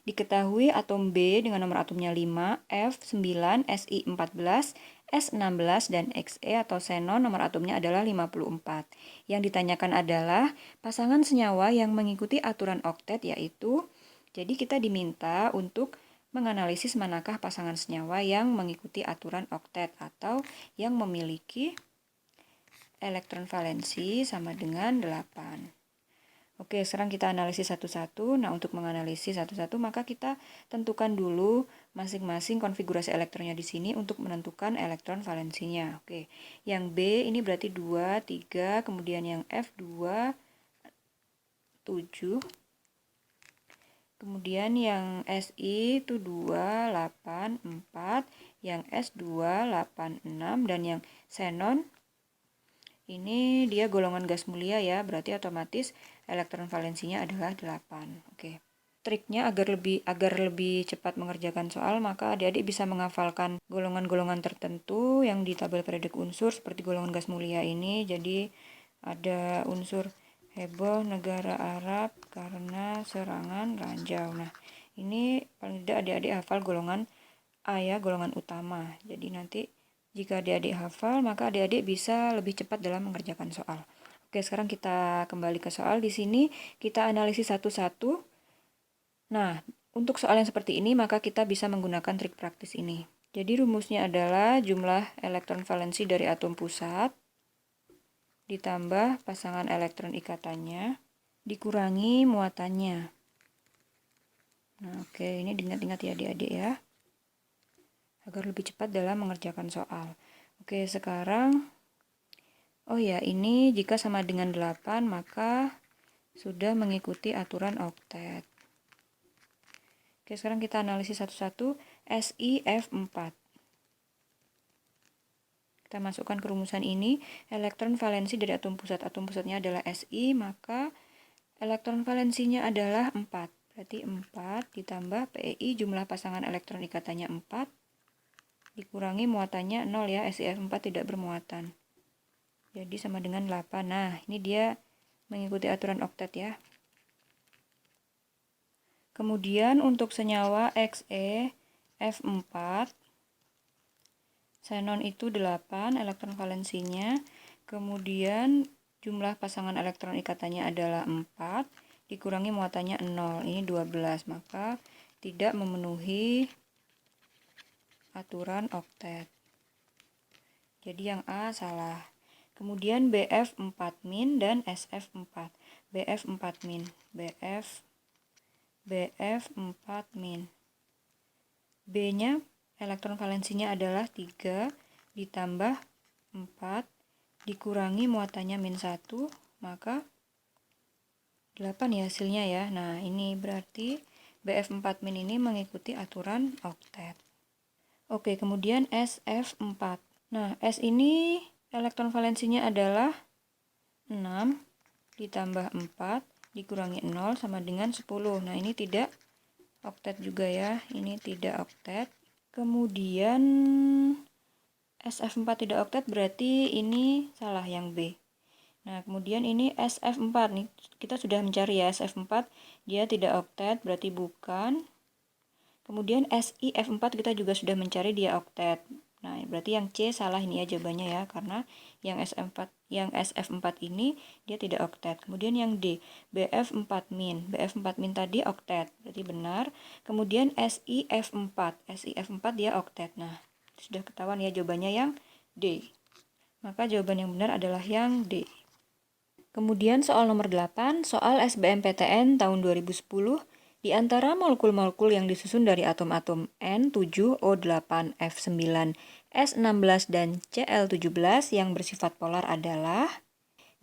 Diketahui atom B dengan nomor atomnya 5, F 9, Si 14, S 16, dan Xe atau xenon nomor atomnya adalah 54. Yang ditanyakan adalah pasangan senyawa yang mengikuti aturan oktet, yaitu, jadi kita diminta untuk menganalisis manakah pasangan senyawa yang mengikuti aturan oktet atau yang memiliki elektron valensi sama dengan 8. Oke, sekarang kita analisis satu-satu. Nah, untuk menganalisis satu-satu, maka kita tentukan dulu masing-masing konfigurasi elektronnya di sini untuk menentukan elektron valensinya. Oke, yang B ini berarti 2, 3, kemudian yang F 2, 7. Kemudian yang Si itu 2, 8, 4, yang S2, 8, 6, dan yang xenon ini dia golongan gas mulia ya, berarti otomatis elektron valensinya adalah 8. Oke. Triknya agar lebih cepat mengerjakan soal, maka adik-adik bisa menghafalkan golongan-golongan tertentu yang di tabel periodik unsur seperti golongan gas mulia ini. Jadi ada unsur heboh negara Arab karena serangan ranjau. Nah, ini paling tidak adik-adik hafal golongan A ya, golongan utama. Jadi nanti jika adik-adik hafal, maka adik-adik bisa lebih cepat dalam mengerjakan soal. Oke, sekarang kita kembali ke soal. Di sini kita analisis satu-satu. Nah, untuk soal yang seperti ini, maka kita bisa menggunakan trik praktis ini. Jadi rumusnya adalah jumlah elektron valensi dari atom pusat ditambah pasangan elektron ikatannya dikurangi muatannya. Nah, oke, ini diingat-ingat ya adik-adik ya, agar lebih cepat dalam mengerjakan soal. Oke, sekarang, oh ya, ini jika sama dengan 8, maka sudah mengikuti aturan oktet. Oke, sekarang kita analisis satu-satu. SiF4. Kita masukkan ke rumusan ini, elektron valensi dari atom pusat. Atom pusatnya adalah Si, maka elektron valensinya adalah 4. Berarti 4 ditambah PeI, jumlah pasangan elektron ikatannya 4. Dikurangi muatannya 0 ya, SiF4 tidak bermuatan. Jadi sama dengan 8. Nah, ini dia mengikuti aturan oktet ya. Kemudian untuk senyawa Xe F4, xenon itu 8 elektron valensinya. Kemudian jumlah pasangan elektron ikatannya adalah 4, dikurangi muatannya 0, ini 12, maka tidak memenuhi aturan oktet. Jadi yang A salah. Kemudian BF4- dan SF4. BF4-, BF4-. B-nya elektron valensinya adalah 3 ditambah 4 dikurangi muatannya -1, maka 8 ya hasilnya ya. Nah, ini berarti BF4- ini mengikuti aturan oktet. Oke, kemudian SF4. Nah, S ini elektron valensinya adalah 6 ditambah 4 dikurangi 0 sama dengan 10. Nah, ini tidak oktet juga ya. Ini tidak oktet. Kemudian SF4 tidak oktet berarti ini salah yang B. Nah, kemudian ini SF4 nih. Kita sudah mencari ya SF4, dia tidak oktet berarti bukan. Kemudian SiF4 kita juga sudah mencari dia oktet. Nah, berarti yang C salah ini ya jawabannya ya, karena yang SF4 ini dia tidak oktet. Kemudian yang D, BF4-. BF4- tadi oktet, berarti benar. Kemudian SiF4 dia oktet. Nah, sudah ketahuan ya jawabannya yang D. Maka jawaban yang benar adalah yang D. Kemudian soal nomor 8, soal SBMPTN tahun 2010. Di antara molekul-molekul yang disusun dari atom-atom N7, O8, F9, S16, dan Cl17 yang bersifat polar adalah.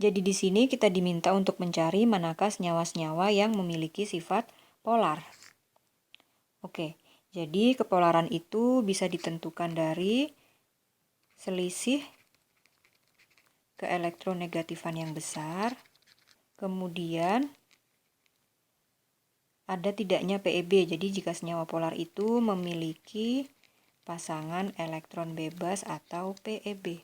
Jadi di sini kita diminta untuk mencari manakah senyawa-senyawa yang memiliki sifat polar. Oke, jadi kepolaran itu bisa ditentukan dari selisih keelektronegatifan yang besar, kemudian ada tidaknya PeB. Jadi jika senyawa polar itu memiliki pasangan elektron bebas atau PeB.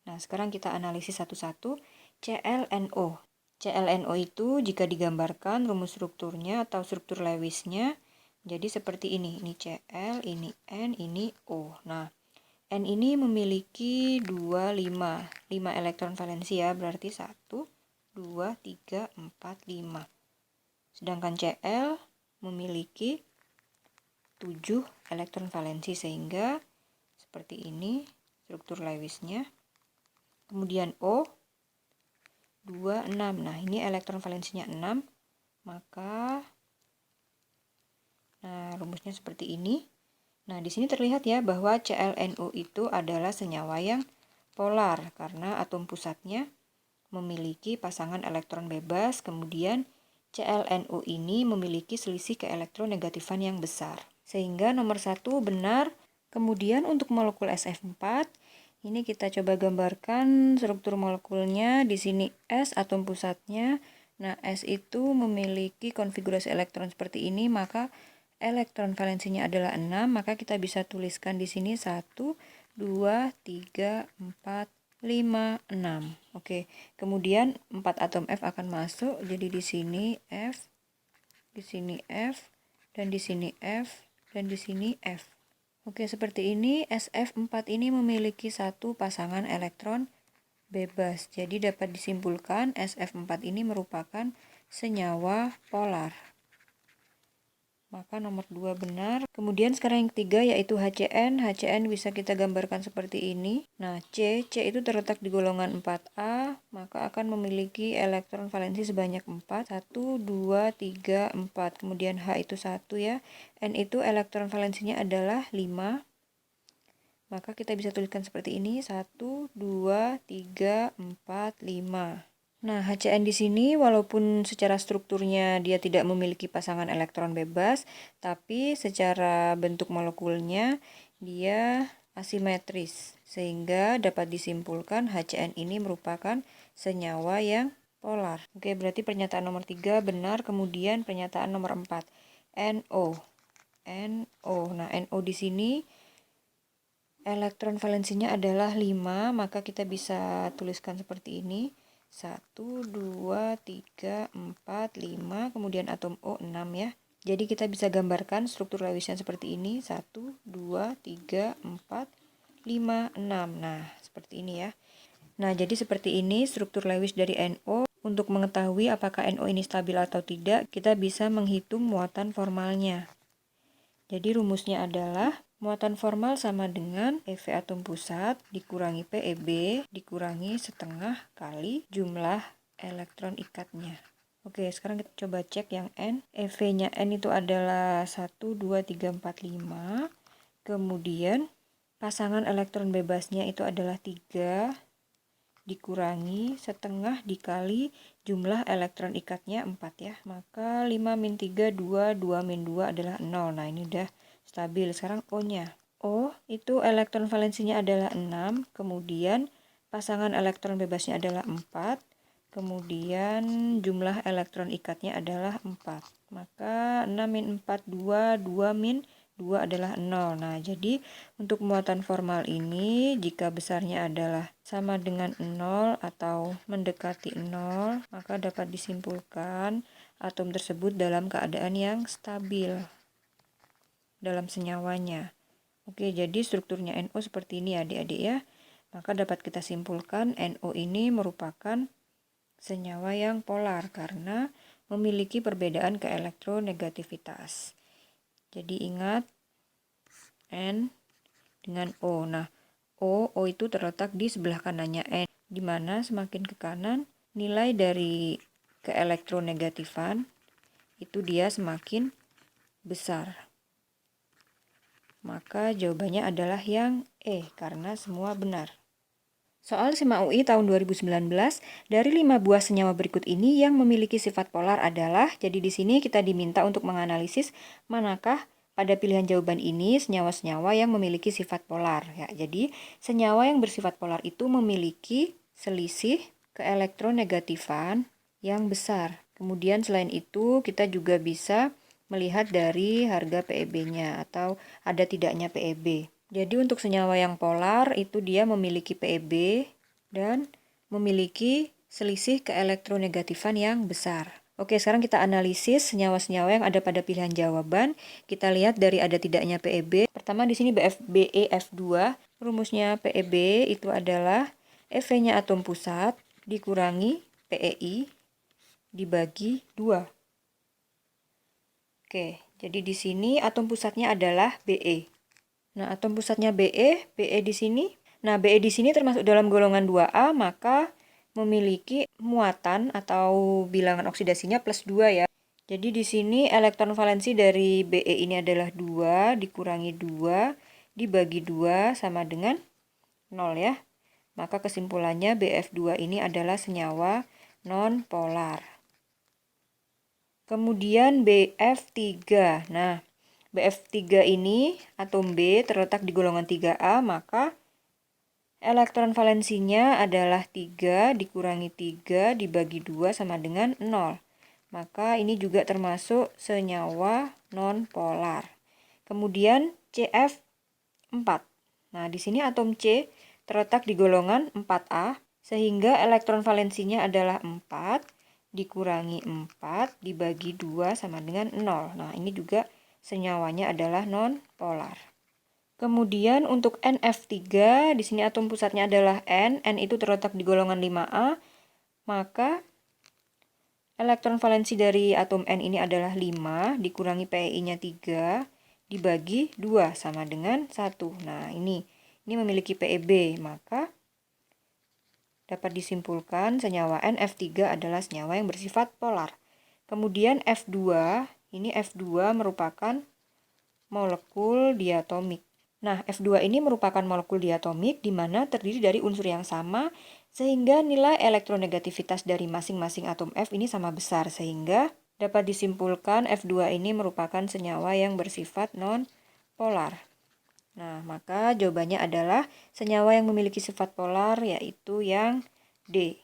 Nah, sekarang kita analisis satu-satu. ClNO. ClNO itu jika digambarkan rumus strukturnya atau struktur Lewisnya jadi seperti ini. Ini Cl, ini N, ini O. Nah, N ini memiliki 5 elektron valensi ya, berarti 1, 2, 3, 4, 5. Sedangkan Cl memiliki 7 elektron valensi sehingga seperti ini struktur Lewisnya. Kemudian O 2, 6. Nah, ini elektron valensinya 6. Maka rumusnya seperti ini. Nah, di sini terlihat ya bahwa ClNO itu adalah senyawa yang polar karena atom pusatnya memiliki pasangan elektron bebas, kemudian ClNO ini memiliki selisih keelektronegatifan yang besar. Sehingga nomor 1 benar. Kemudian untuk molekul SF4, ini kita coba gambarkan struktur molekulnya. Di sini S atom pusatnya. Nah, S itu memiliki konfigurasi elektron seperti ini, maka elektron valensinya adalah 6, maka kita bisa tuliskan di sini 1, 2, 3, 4, 5, 6. Oke, kemudian 4 atom F akan masuk, jadi di sini F, di sini F, dan di sini F, dan di sini F. Oke, seperti ini SF4 ini memiliki satu pasangan elektron bebas. Jadi dapat disimpulkan SF4 ini merupakan senyawa polar. Maka nomor 2 benar. Kemudian sekarang yang ketiga yaitu HCN. HCN bisa kita gambarkan seperti ini. Nah, C itu terletak di golongan 4A, maka akan memiliki elektron valensi sebanyak 4. 1, 2, 3, 4. Kemudian H itu 1 ya. N itu elektron valensinya adalah 5. Maka kita bisa tuliskan seperti ini. 1, 2, 3, 4, 5. Nah, HCN di sini walaupun secara strukturnya dia tidak memiliki pasangan elektron bebas, tapi secara bentuk molekulnya dia asimetris, sehingga dapat disimpulkan HCN ini merupakan senyawa yang polar. Oke, berarti pernyataan nomor 3 benar, kemudian pernyataan nomor 4, NO. NO. Nah, NO di sini elektron valensinya adalah 5, maka kita bisa tuliskan seperti ini. 1, 2, 3, 4, 5, kemudian atom O 6 ya. Jadi kita bisa gambarkan struktur Lewisnya seperti ini. 1, 2, 3, 4, 5, 6. Nah, seperti ini ya. Nah, jadi seperti ini struktur Lewis dari NO. Untuk mengetahui apakah NO ini stabil atau tidak, kita bisa menghitung muatan formalnya. Jadi rumusnya adalah muatan formal sama dengan EV atom pusat dikurangi PeB dikurangi setengah kali jumlah elektron ikatnya. Oke, sekarang kita coba cek yang N. EV-nya N itu adalah 1, 2, 3, 4, 5. Kemudian pasangan elektron bebasnya itu adalah 3 dikurangi setengah dikali jumlah elektron ikatnya 4 ya. Maka 5 min 3, 2, 2 min 2 adalah 0. Nah, ini udah stabil. Sekarang O-nya. O itu elektron valensinya adalah 6. Kemudian pasangan elektron bebasnya adalah 4. Kemudian jumlah elektron ikatnya adalah 4. Maka 6 min 4, 2, 2 min 2 adalah 0. Nah, jadi untuk muatan formal ini jika besarnya adalah sama dengan 0 atau mendekati 0, maka dapat disimpulkan atom tersebut dalam keadaan yang stabil dalam senyawanya. Oke, jadi strukturnya NO seperti ini ya adik-adik ya. Maka dapat kita simpulkan NO ini merupakan senyawa yang polar karena memiliki perbedaan keelektronegativitas. Jadi ingat N dengan O. Nah, O itu terletak di sebelah kanannya N, di mana semakin ke kanan nilai dari keelektronegatifan itu dia semakin besar. Maka jawabannya adalah yang E karena semua benar. Soal SIMA UI tahun 2019, dari 5 buah senyawa berikut ini yang memiliki sifat polar adalah, jadi di sini kita diminta untuk menganalisis manakah pada pilihan jawaban ini senyawa-senyawa yang memiliki sifat polar. Ya, jadi senyawa yang bersifat polar itu memiliki selisih keelektronegatifan yang besar. Kemudian selain itu kita juga bisa melihat dari harga PeB-nya atau ada tidaknya PeB. Jadi untuk senyawa yang polar itu dia memiliki PeB dan memiliki selisih keelektronegatifan yang besar. Oke, sekarang kita analisis senyawa-senyawa yang ada pada pilihan jawaban. Kita lihat dari ada tidaknya PEB. Pertama di sini BeF2. Rumusnya PEB itu adalah EV-nya atom pusat dikurangi PEI dibagi 2. Oke, jadi di sini atom pusatnya adalah Be. Nah, atom pusatnya Be di sini. Nah, Be di sini termasuk dalam golongan 2A, maka memiliki muatan atau bilangan oksidasinya plus 2 ya. Jadi di sini elektron valensi dari Be ini adalah 2 dikurangi 2 dibagi 2 sama dengan 0 ya. Maka kesimpulannya BF2 ini adalah senyawa non-polar. Kemudian BF3. Nah, BF3 ini atom B terletak di golongan 3A, maka elektron valensinya adalah 3 dikurangi 3 dibagi 2 sama dengan 0. Maka ini juga termasuk senyawa non-polar. Kemudian CF4. Nah, di sini atom C terletak di golongan 4A, sehingga elektron valensinya adalah 4 dikurangi 4 dibagi 2 sama dengan 0. Nah, ini juga senyawanya adalah non-polar. Kemudian untuk NF3, di sini atom pusatnya adalah N itu terletak di golongan 5A, maka elektron valensi dari atom N ini adalah 5 dikurangi PEI-nya 3 dibagi 2 sama dengan 1. Nah, ini memiliki PEB, maka dapat disimpulkan senyawa NF3 adalah senyawa yang bersifat polar. Kemudian F2, ini F2 merupakan molekul diatomik. Nah, F2 ini merupakan molekul diatomik di mana terdiri dari unsur yang sama, sehingga nilai elektronegativitas dari masing-masing atom F ini sama besar, sehingga dapat disimpulkan F2 ini merupakan senyawa yang bersifat non-polar. Nah, maka jawabannya adalah senyawa yang memiliki sifat polar yaitu yang D.